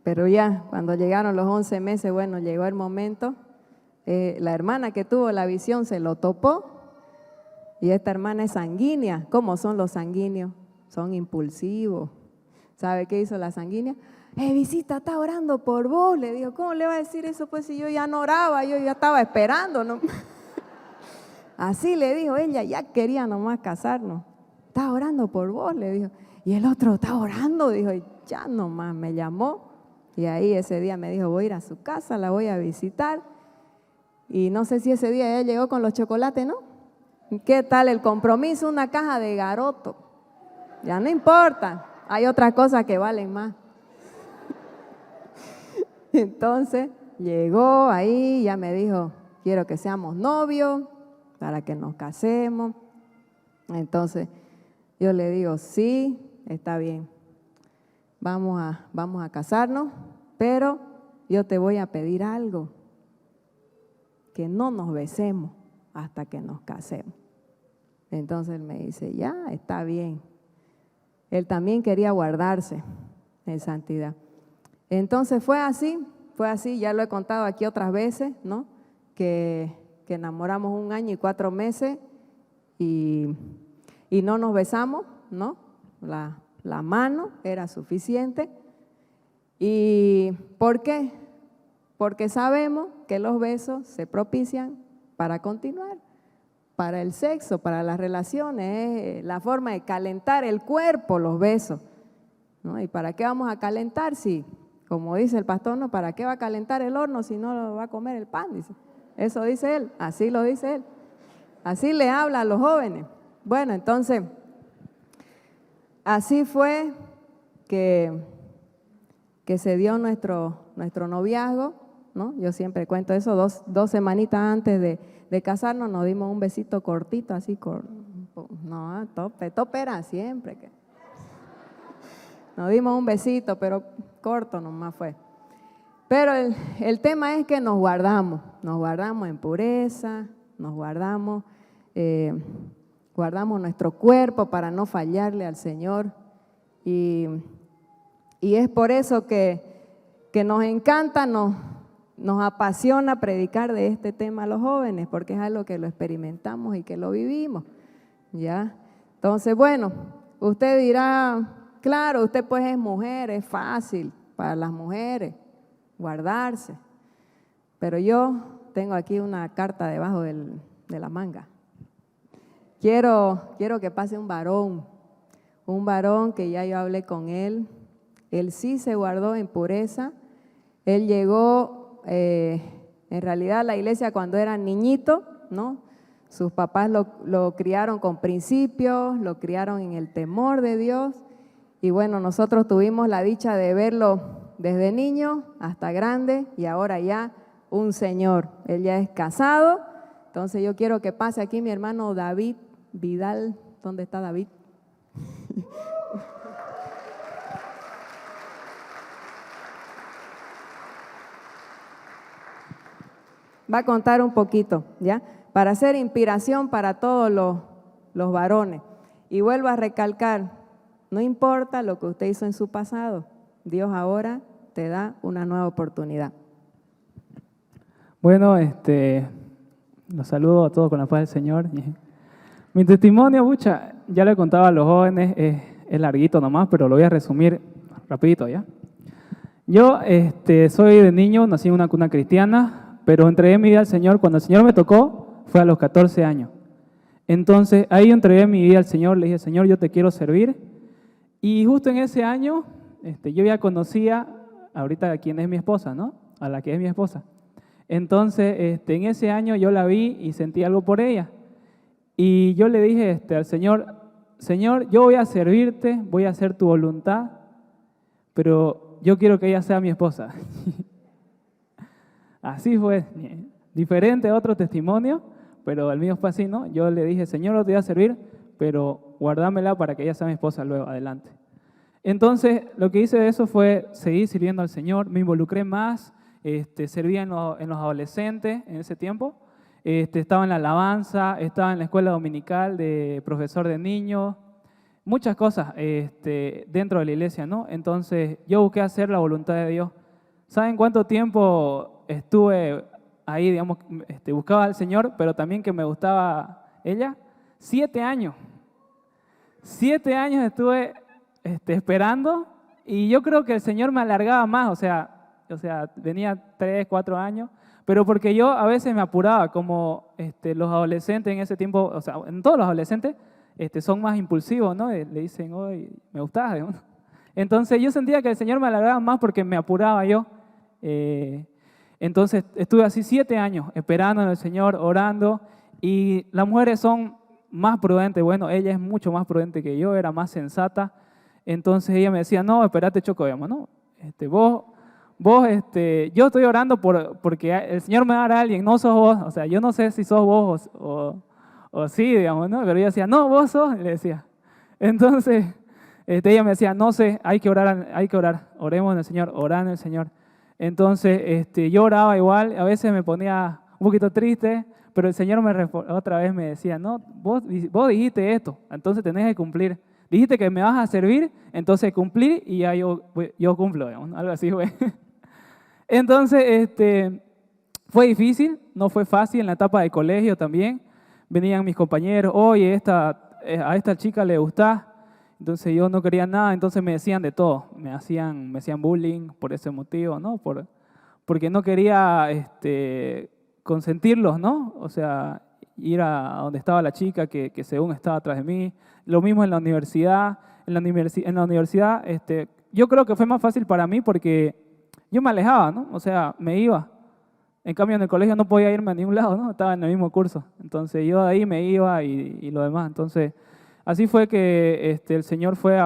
Pero ya, cuando llegaron los 11 meses, bueno, llegó el momento. La hermana que tuvo la visión se lo topó. Y esta hermana es sanguínea. ¿Cómo son los sanguíneos? Son impulsivos. ¿Sabe qué hizo la sanguínea? Visita, está orando por vos. Le dijo, ¿cómo le va a decir eso? Pues si yo ya no oraba, yo ya estaba esperando, ¿no? Así le dijo ella, ya quería nomás casarnos. Está orando por vos, le dijo. Y el otro, está orando, dijo, y ya nomás me llamó. Y ahí ese día me dijo, voy a ir a su casa, la voy a visitar. Y no sé si ese día ella llegó con los chocolates, ¿no? ¿Qué tal el compromiso? Una caja de garoto. Ya no importa, hay otras cosas que valen más. Entonces llegó ahí, ya me dijo, quiero que seamos novios para que nos casemos. Entonces yo le digo, sí, está bien, vamos a casarnos, pero yo te voy a pedir algo, que no nos besemos hasta que nos casemos. Entonces él me dice, ya, está bien. Él también quería guardarse en santidad. Entonces fue así, ya lo he contado aquí otras veces, ¿no? Que enamoramos 1 año y 4 meses y no nos besamos, ¿no? La mano era suficiente. ¿Y por qué? Porque sabemos que los besos se propician para continuar, para el sexo, para las relaciones, es la forma de calentar el cuerpo, los besos, ¿no? ¿Y para qué vamos a calentar? Si, como dice el pastor, ¿no? ¿Para qué va a calentar el horno si no lo va a comer el pan? Dice. Eso dice él, así lo dice él. Así le habla a los jóvenes. Bueno, entonces, así fue que se dio nuestro noviazgo, ¿no? Yo siempre cuento eso, dos semanitas antes de casarnos nos dimos un besito cortito, así, no, tope era siempre. Nos dimos un besito, pero corto nomás fue. Pero el tema es que nos guardamos en pureza, nos guardamos nuestro cuerpo para no fallarle al Señor. Y es por eso que nos encanta, nos apasiona predicar de este tema a los jóvenes, porque es algo que lo experimentamos y que lo vivimos, ¿ya? Entonces, bueno, usted dirá, claro, usted pues es mujer, es fácil para las mujeres guardarse, pero yo tengo aquí una carta debajo de la manga. Quiero que pase un varón que ya yo hablé con él sí se guardó en pureza, él llegó en realidad a la iglesia cuando era niñito, ¿no? Sus papás lo criaron con principios, lo criaron en el temor de Dios y bueno, nosotros tuvimos la dicha de verlo desde niño hasta grande y ahora ya un señor. Él ya es casado, entonces yo quiero que pase aquí mi hermano David Vidal. ¿Dónde está David? Va a contar un poquito, ¿ya? Para ser inspiración para todos los varones. Y vuelvo a recalcar, no importa lo que usted hizo en su pasado, Dios ahora te da una nueva oportunidad. Bueno, los saludo a todos con la paz del Señor. Mi testimonio, mucha, ya le contaba a los jóvenes, es larguito nomás, pero lo voy a resumir rapidito, ¿ya? Yo soy de niño, nací en una cuna cristiana, pero entregué mi vida al Señor. Cuando el Señor me tocó, fue a los 14 años. Entonces, ahí yo entregué mi vida al Señor, le dije, Señor, yo te quiero servir. Y justo en ese año, yo ya conocía ahorita a quien es mi esposa, ¿no? A la que es mi esposa. Entonces, en ese año yo la vi y sentí algo por ella. Y yo le dije al Señor, Señor, yo voy a servirte, voy a hacer tu voluntad, pero yo quiero que ella sea mi esposa. Así fue, diferente a otro testimonio, pero el mío fue así, ¿no? Yo le dije, Señor, no te voy a servir, pero guárdamela para que ella sea mi esposa luego, adelante. Entonces, lo que hice de eso fue seguir sirviendo al Señor, me involucré más, servía en los adolescentes en ese tiempo, estaba en la alabanza, estaba en la escuela dominical de profesor de niños, muchas cosas dentro de la iglesia, ¿no? Entonces, yo busqué hacer la voluntad de Dios. ¿Saben cuánto tiempo estuve ahí, digamos, buscaba al Señor, pero también que me gustaba ella? 7 años. 7 años estuve esperando y yo creo que el Señor me alargaba más, o sea, venía 3, 4 años, pero porque yo a veces me apuraba, como los adolescentes en ese tiempo, o sea, en todos los adolescentes son más impulsivos, ¿no? Le dicen, hoy me gustaba, digamos. Entonces yo sentía que el Señor me alargaba más porque me apuraba yo. Entonces estuve así 7 años esperando en el Señor, orando, y las mujeres son más prudentes. Bueno, ella es mucho más prudente que yo, era más sensata. Entonces ella me decía, no, espérate, Choco, digamos, ¿no? Yo estoy orando porque el Señor me va a dar a alguien, no sos vos. O sea, yo no sé si sos vos o sí, digamos, ¿no? Pero ella decía, no, vos sos, y le decía. Entonces ella me decía, no sé, hay que orar, oremos en el Señor, orá en el Señor. Entonces yo oraba igual, a veces me ponía un poquito triste, pero el Señor otra vez me decía, no, vos dijiste esto, entonces tenés que cumplir. Dijiste que me vas a servir, entonces cumplir y ya yo cumplo, digamos, ¿no? Algo así fue. Entonces fue difícil, no fue fácil en la etapa de colegio también. Venían mis compañeros, oye, a esta chica le gusta. Entonces yo no quería nada, entonces me decían de todo, me hacían bullying por ese motivo, ¿no? Porque no quería consentirlos, ¿no? O sea, ir a donde estaba la chica que según estaba atrás de mí. Lo mismo en la universidad. En la universidad yo creo que fue más fácil para mí porque yo me alejaba, ¿no? O sea, me iba. En cambio en el colegio no podía irme a ningún lado, ¿no? Estaba en el mismo curso. Entonces yo de ahí me iba y lo demás. Entonces así fue que el Señor fue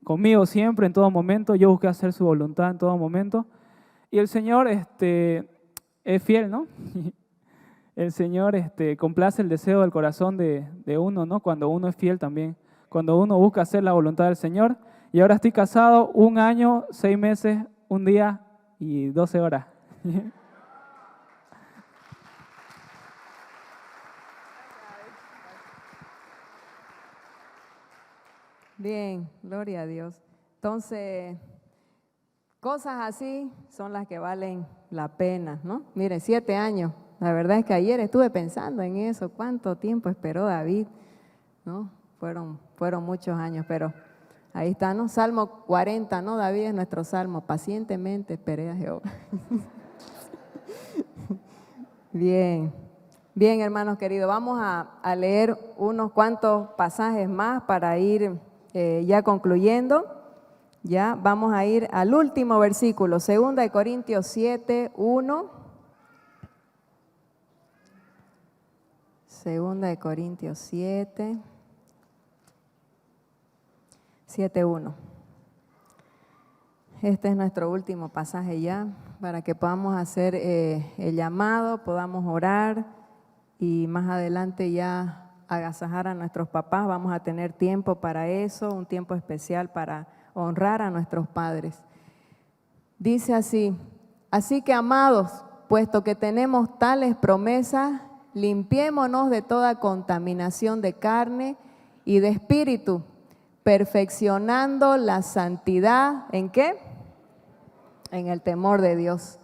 conmigo siempre, en todo momento. Yo busqué hacer su voluntad en todo momento. Y el Señor es fiel, ¿no? El Señor complace el deseo del corazón de uno, ¿no? Cuando uno es fiel también. Cuando uno busca hacer la voluntad del Señor. Y ahora estoy casado 1 año, 6 meses, 1 día y 12 horas. Bien, gloria a Dios. Entonces, cosas así son las que valen la pena, ¿no? Mire, 7 años. La verdad es que ayer estuve pensando en eso. ¿Cuánto tiempo esperó David? ¿No? Fueron muchos años, pero ahí está, ¿no? Salmo 40, ¿no? David es nuestro salmo. Pacientemente esperé a Jehová. Bien. Bien, hermanos queridos, vamos a leer unos cuantos pasajes más para ir ya concluyendo. Ya vamos a ir al último versículo, 2 Corintios 7, 1. 2 Corintios 7, 1. Este es nuestro último pasaje ya, para que podamos hacer el llamado, podamos orar y más adelante ya agasajar a nuestros papás. Vamos a tener tiempo para eso, un tiempo especial para honrar a nuestros padres. Dice así: así que, amados, puesto que tenemos tales promesas, limpiémonos de toda contaminación de carne y de espíritu, perfeccionando la santidad, ¿en qué? En el temor de Dios.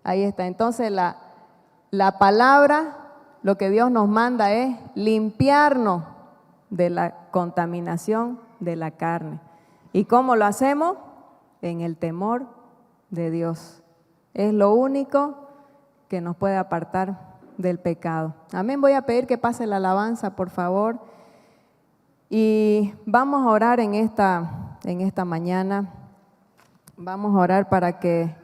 Ahí está. Entonces la palabra, lo que Dios nos manda es limpiarnos de la contaminación de la carne. ¿Y cómo lo hacemos? En el temor de Dios. Es lo único que nos puede apartar del pecado. Amén. Voy a pedir que pase la alabanza, por favor. Y vamos a orar en esta mañana. Vamos a orar para que,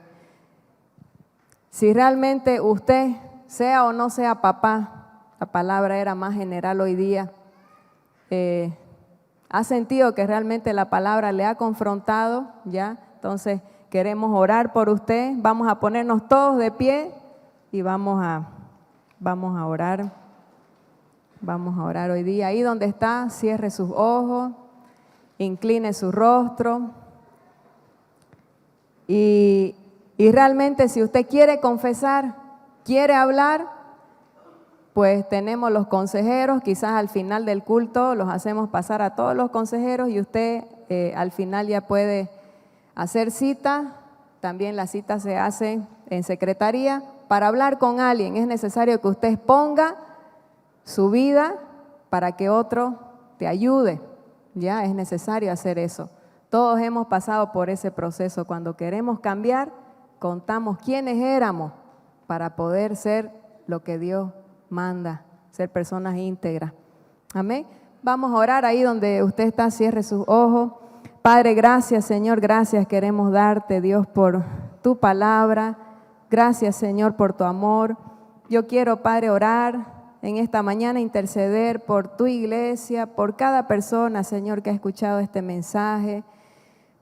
si realmente usted, sea o no sea papá, la palabra era más general hoy día, ha sentido que realmente la palabra le ha confrontado, ¿ya? Entonces queremos orar por usted. Vamos a ponernos todos de pie y vamos a orar. Vamos a orar hoy día. Ahí donde está, cierre sus ojos, incline su rostro. Y realmente si usted quiere confesar, quiere hablar, pues tenemos los consejeros. Quizás al final del culto los hacemos pasar a todos los consejeros y usted al final ya puede hacer cita. También la cita se hace en secretaría para hablar con alguien. Es necesario que usted exponga su vida para que otro te ayude. Ya es necesario hacer eso. Todos hemos pasado por ese proceso. Cuando queremos cambiar, contamos quiénes éramos para poder ser lo que Dios manda, ser personas íntegras. Amén. Vamos a orar ahí donde usted está, cierre sus ojos. Padre, gracias, Señor, gracias queremos darte, Dios, por tu palabra. Gracias, Señor, por tu amor. Yo quiero, Padre, orar en esta mañana, interceder por tu iglesia, por cada persona, Señor, que ha escuchado este mensaje.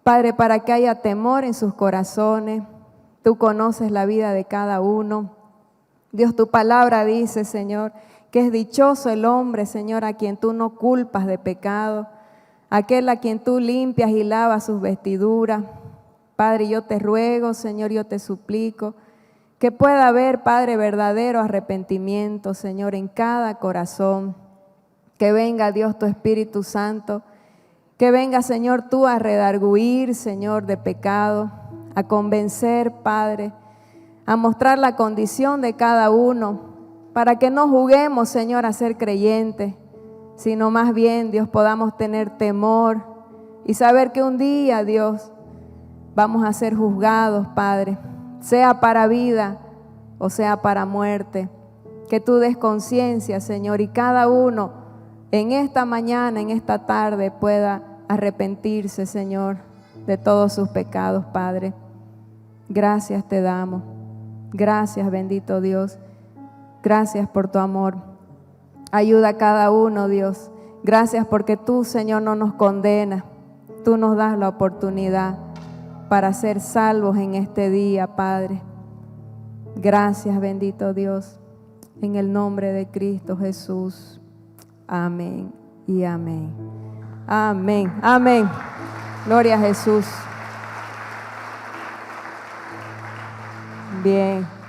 Padre, para que haya temor en sus corazones. Tú conoces la vida de cada uno. Dios, tu palabra dice, Señor, que es dichoso el hombre, Señor, a quien tú no culpas de pecado, aquel a quien tú limpias y lavas sus vestiduras. Padre, yo te ruego, Señor, yo te suplico, que pueda haber, Padre, verdadero arrepentimiento, Señor, en cada corazón. Que venga, Dios, tu Espíritu Santo, que venga, Señor, tú a redarguir, Señor, de pecado, a convencer, Padre, a mostrar la condición de cada uno, para que no juguemos, Señor, a ser creyentes, sino más bien, Dios, podamos tener temor y saber que un día, Dios, vamos a ser juzgados, Padre, sea para vida o sea para muerte. Que tú des conciencia, Señor, y cada uno en esta mañana, en esta tarde, pueda arrepentirse, Señor, de todos sus pecados, Padre. Gracias te damos. Gracias, bendito Dios. Gracias por tu amor. Ayuda a cada uno, Dios. Gracias porque tú, Señor, no nos condenas. Tú nos das la oportunidad para ser salvos en este día, Padre. Gracias, bendito Dios. En el nombre de Cristo Jesús. Amén y amén. Amén, amén. Gloria a Jesús. Bien.